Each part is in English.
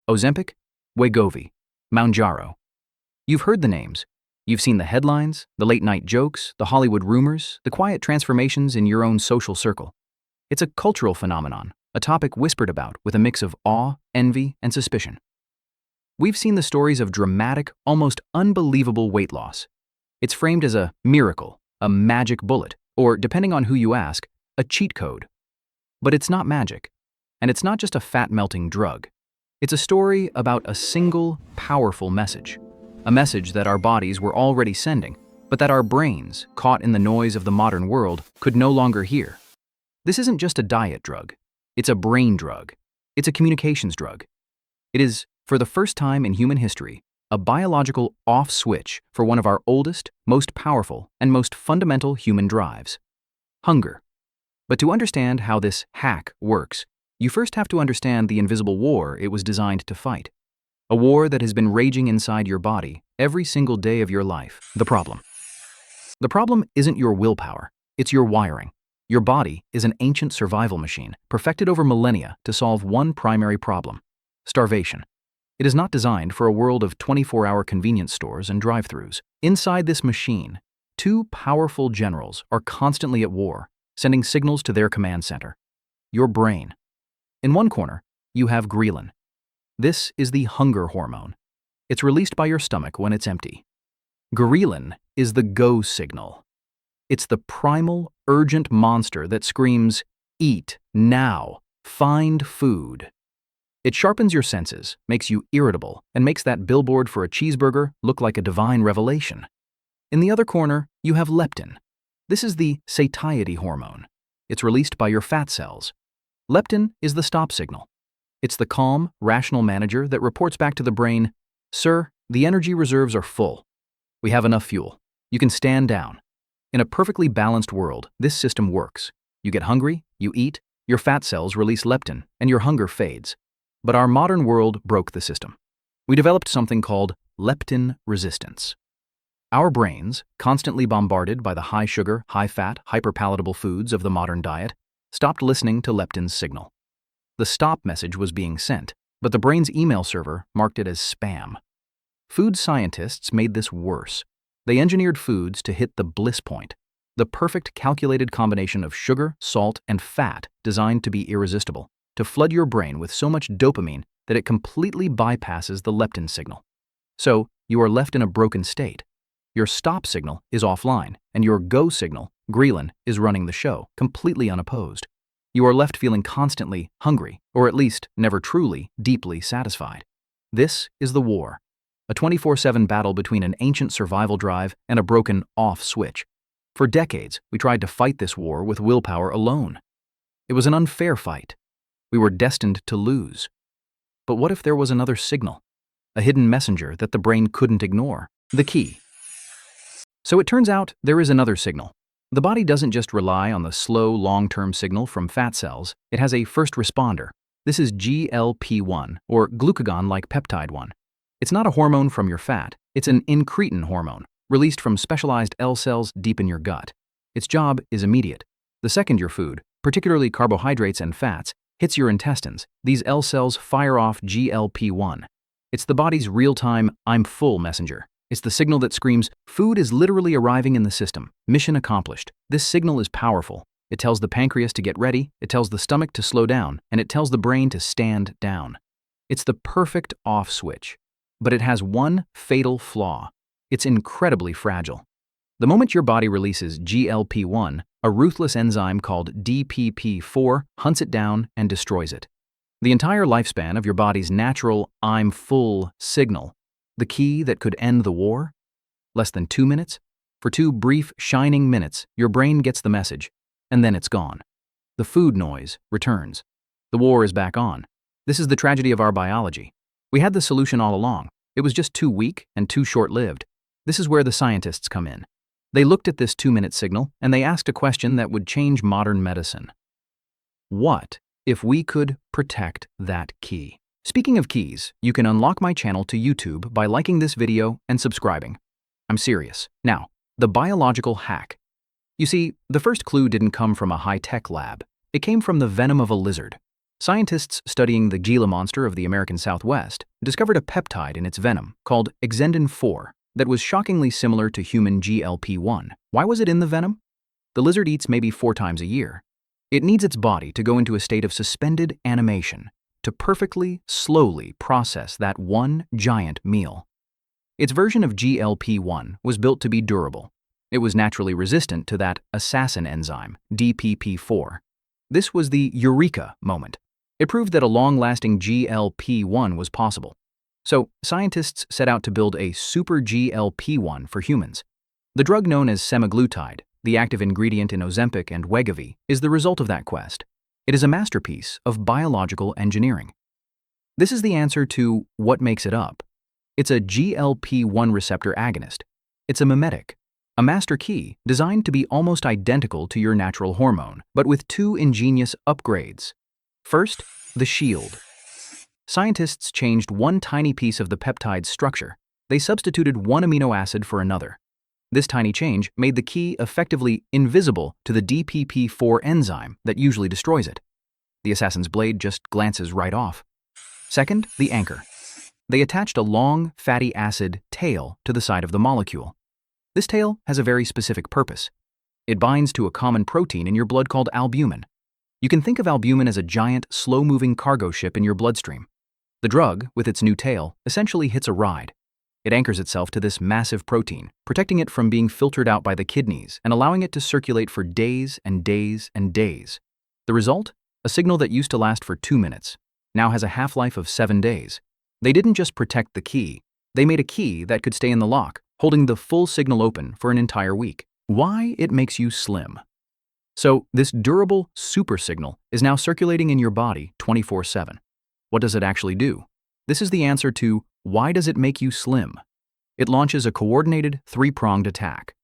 Ozempic, Wegovy, Mounjaro. You've heard the names. You've seen the headlines, the late-night jokes, the Hollywood rumors, the quiet transformations in your own social circle. It's a cultural phenomenon, a topic whispered about with a mix of awe, envy, and suspicion. We've seen the stories of dramatic, almost unbelievable weight loss. It's framed as a miracle, a magic bullet, or, depending on who you ask, a cheat code. But it's not magic, and it's not just a fat-melting drug. It's a story about a single, powerful message. A message that our bodies were already sending, but that our brains, caught in the noise of the modern world, could no longer hear. This isn't just a diet drug. It's a brain drug. It's a communications drug. It is, for the first time in human history, a biological off switch for one of our oldest, most powerful, and most fundamental human drives: hunger. But to understand how this hack works, you first have to understand the invisible war it was designed to fight. A war that has been raging inside your body every single day of your life. The problem isn't your willpower, it's your wiring. Your body is an ancient survival machine, perfected over millennia to solve one primary problem: starvation. It is not designed for a world of 24-hour convenience stores and drive-thrus. Inside this machine, two powerful generals are constantly at war, sending signals to their command center: your brain. In one corner, you have ghrelin. This is the hunger hormone. It's released by your stomach when it's empty. Ghrelin is the go signal. It's the primal, urgent monster that screams, "Eat now, find food." It sharpens your senses, makes you irritable, and makes that billboard for a cheeseburger look like a divine revelation. In the other corner, you have leptin. This is the satiety hormone. It's released by your fat cells. Leptin is the stop signal. It's the calm, rational manager that reports back to the brain, "Sir, the energy reserves are full. We have enough fuel. You can stand down." In a perfectly balanced world, this system works. You get hungry, you eat, your fat cells release leptin, and your hunger fades. But our modern world broke the system. We developed something called leptin resistance. Our brains, constantly bombarded by the high-sugar, high-fat, hyperpalatable foods of the modern diet, stopped listening to leptin's signal. The stop message was being sent, but the brain's email server marked it as spam. Food scientists made this worse. They engineered foods to hit the bliss point, the perfect calculated combination of sugar, salt, and fat designed to be irresistible, to flood your brain with so much dopamine that it completely bypasses the leptin signal. So, you are left in a broken state. Your stop signal is offline, and your go signal, ghrelin, is running the show, completely unopposed. You are left feeling constantly hungry, or at least never truly, deeply satisfied. This is the war, a 24/7 battle between an ancient survival drive and a broken off switch. For decades, we tried to fight this war with willpower alone. It was an unfair fight. We were destined to lose. But what if there was another signal, a hidden messenger that the brain couldn't ignore? The key. So it turns out there is another signal. The body doesn't just rely on the slow, long-term signal from fat cells. It has a first responder. This is GLP-1, or glucagon-like peptide 1. It's not a hormone from your fat. It's an incretin hormone, released from specialized L cells deep in your gut. Its job is immediate. The second your food, particularly carbohydrates and fats, hits your intestines, these L cells fire off GLP-1. It's the body's real-time, "I'm full" messenger. It's the signal that screams, "Food is literally arriving in the system. Mission accomplished." This signal is powerful. It tells the pancreas to get ready, it tells the stomach to slow down, and it tells the brain to stand down. It's the perfect off switch. But it has one fatal flaw. It's incredibly fragile. The moment your body releases GLP-1, a ruthless enzyme called DPP-4 hunts it down and destroys it. The entire lifespan of your body's natural "I'm full" signal, the key that could end the war? Less than 2 minutes? For 2 brief, shining minutes, your brain gets the message, and then it's gone. The food noise returns. The war is back on. This is the tragedy of our biology. We had the solution all along. It was just too weak and too short-lived. This is where the scientists come in. They looked at this 2-minute signal, and they asked a question that would change modern medicine. What if we could protect that key? Speaking of keys, you can unlock my channel to YouTube by liking this video and subscribing. I'm serious. Now, the biological hack. You see, the first clue didn't come from a high-tech lab. It came from the venom of a lizard. Scientists studying the Gila monster of the American Southwest discovered a peptide in its venom called exendin-4 that was shockingly similar to human GLP-1. Why was it in the venom? The lizard eats maybe 4 times a year. It needs its body to go into a state of suspended animation to perfectly, slowly process that one giant meal. Its version of GLP-1 was built to be durable. It was naturally resistant to that assassin enzyme, DPP-4. This was the eureka moment. It proved that a long-lasting GLP-1 was possible. So, scientists set out to build a super GLP-1 for humans. The drug known as semaglutide, the active ingredient in Ozempic and Wegovy, is the result of that quest. It is a masterpiece of biological engineering. This is the answer to what makes it up. It's a GLP-1 receptor agonist. It's a mimetic, a master key designed to be almost identical to your natural hormone, but with 2 ingenious upgrades. First, the shield. Scientists changed one tiny piece of the peptide's structure. They substituted one amino acid for another. This tiny change made the key effectively invisible to the DPP-4 enzyme that usually destroys it. The assassin's blade just glances right off. Second, the anchor. They attached a long, fatty acid tail to the side of the molecule. This tail has a very specific purpose. It binds to a common protein in your blood called albumin. You can think of albumin as a giant, slow-moving cargo ship in your bloodstream. The drug, with its new tail, essentially hits a ride. It anchors itself to this massive protein, protecting it from being filtered out by the kidneys and allowing it to circulate for days and days and days. The result? A signal that used to last for 2 minutes now has a half-life of 7 days. They didn't just protect the key. They made a key that could stay in the lock, holding the full signal open for an entire week. Why it makes you slim. So, this durable super signal is now circulating in your body 24/7. What does it actually do? This is the answer to why does it make you slim? It launches a coordinated 3-pronged attack.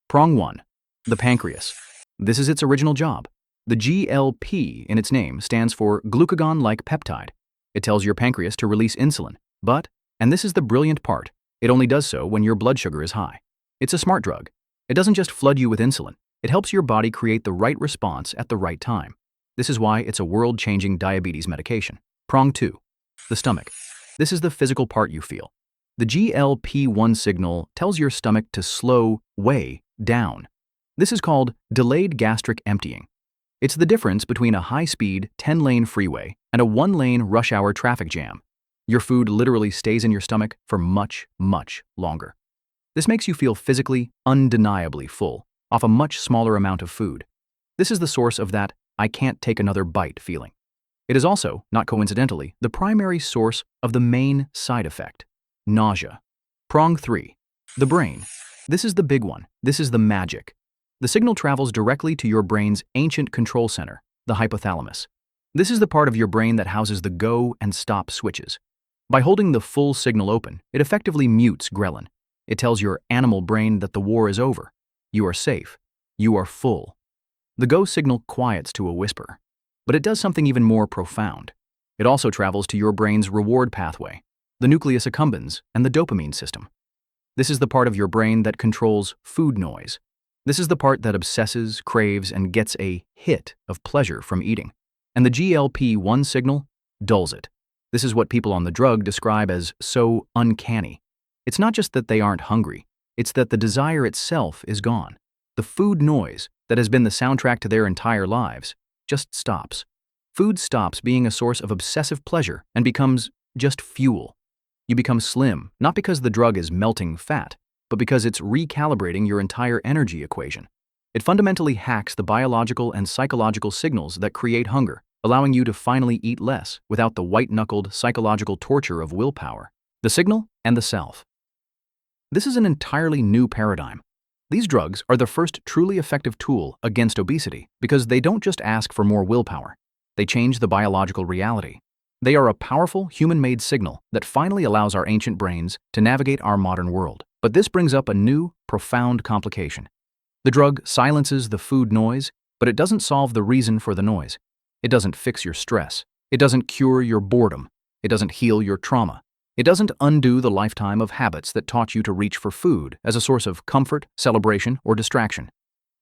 Prong 1, the pancreas. This is its original job. The GLP in its name stands for glucagon-like peptide. It tells your pancreas to release insulin, but, and this is the brilliant part, it only does so when your blood sugar is high. It's a smart drug. It doesn't just flood you with insulin. It helps your body create the right response at the right time. This is why it's a world-changing diabetes medication. Prong 2, the stomach. This is the physical part you feel. The GLP-1 signal tells your stomach to slow way down. This is called delayed gastric emptying. It's the difference between a high-speed 10-lane freeway and a 1-lane rush-hour traffic jam. Your food literally stays in your stomach for much, much longer. This makes you feel physically, undeniably full off a much smaller amount of food. This is the source of that "I can't take another bite" feeling. It is also, not coincidentally, the primary source of the main side effect, nausea. Prong 3, the brain. This is the big one. This is the magic. The signal travels directly to your brain's ancient control center, the hypothalamus. This is the part of your brain that houses the go and stop switches. By holding the full signal open, it effectively mutes ghrelin. It tells your animal brain that the war is over. You are safe. You are full. The go signal quiets to a whisper. But it does something even more profound. It also travels to your brain's reward pathway, the nucleus accumbens, and the dopamine system. This is the part of your brain that controls food noise. This is the part that obsesses, craves, and gets a hit of pleasure from eating. And the GLP-1 signal dulls it. This is what people on the drug describe as so uncanny. It's not just that they aren't hungry, it's that the desire itself is gone. The food noise that has been the soundtrack to their entire lives just stops. Food stops being a source of obsessive pleasure and becomes just fuel. You become slim, not because the drug is melting fat, but because it's recalibrating your entire energy equation. It fundamentally hacks the biological and psychological signals that create hunger, allowing you to finally eat less without the white-knuckled psychological torture of willpower. The signal and the self. This is an entirely new paradigm. These drugs are the first truly effective tool against obesity because they don't just ask for more willpower. They change the biological reality. They are a powerful human-made signal that finally allows our ancient brains to navigate our modern world. But this brings up a new, profound complication. The drug silences the food noise, but it doesn't solve the reason for the noise. It doesn't fix your stress. It doesn't cure your boredom. It doesn't heal your trauma. It doesn't undo the lifetime of habits that taught you to reach for food as a source of comfort, celebration, or distraction.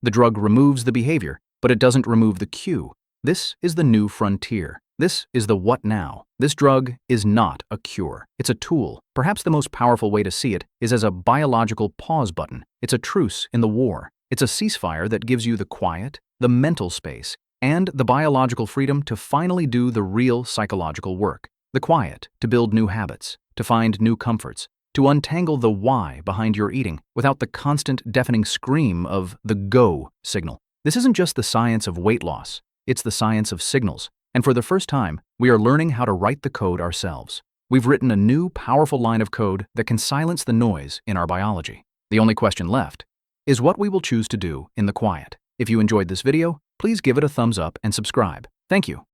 The drug removes the behavior, but it doesn't remove the cue. This is the new frontier. This is the what now. This drug is not a cure. It's a tool. Perhaps the most powerful way to see it is as a biological pause button. It's a truce in the war. It's a ceasefire that gives you the quiet, the mental space, and the biological freedom to finally do the real psychological work. The quiet to build new habits, to find new comforts, to untangle the why behind your eating without the constant deafening scream of the go signal. This isn't just the science of weight loss. It's the science of signals. And for the first time, we are learning how to write the code ourselves. We've written a new, powerful line of code that can silence the noise in our biology. The only question left is what we will choose to do in the quiet. If you enjoyed this video, please give it a thumbs up and subscribe. Thank you.